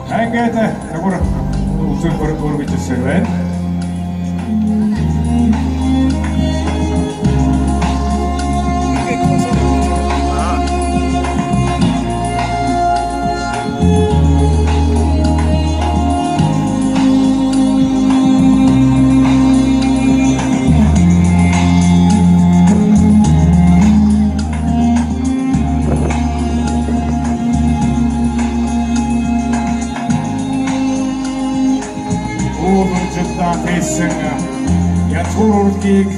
ингээд загвар үзүүлбэр өргөжсөн байна. Хэлсэн язгууруудыг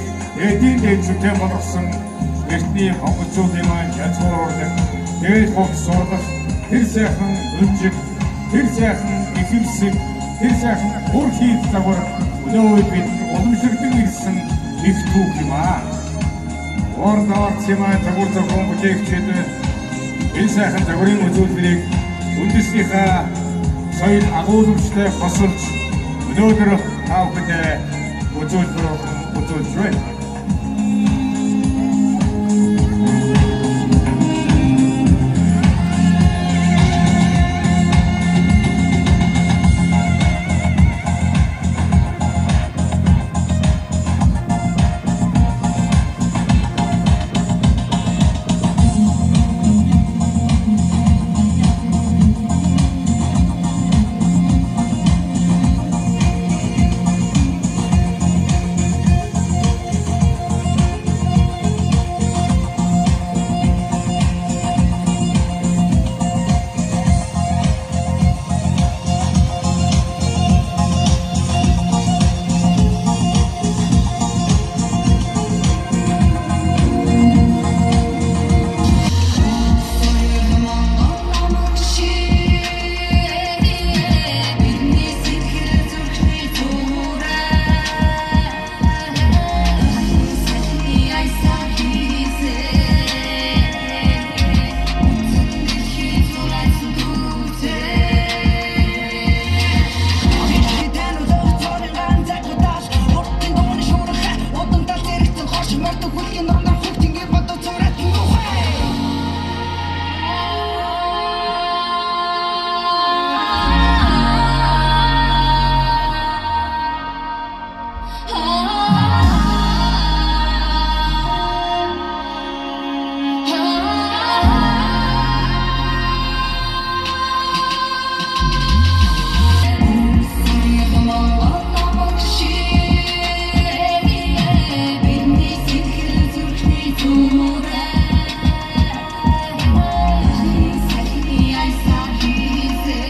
эдийн дэвшилтэй болгосон эртний монголчуудын маань язгууруулах, дээд хувцс сурлах, тэр сайхан өнжиг, тэр сайхан ихэвсэг, тэр сайхан бүр хийх загвар өнөө үед бид уламжлагдсан ирсэн их түүх юм аа. Ордоор цэмаа загвар зохион бүтээгчид энэ сайхан загварын үзүүлбэрийг үндэснийхээ соёл агуулмжтай хосолж өнөөдөр таавхад үзүүлж байна.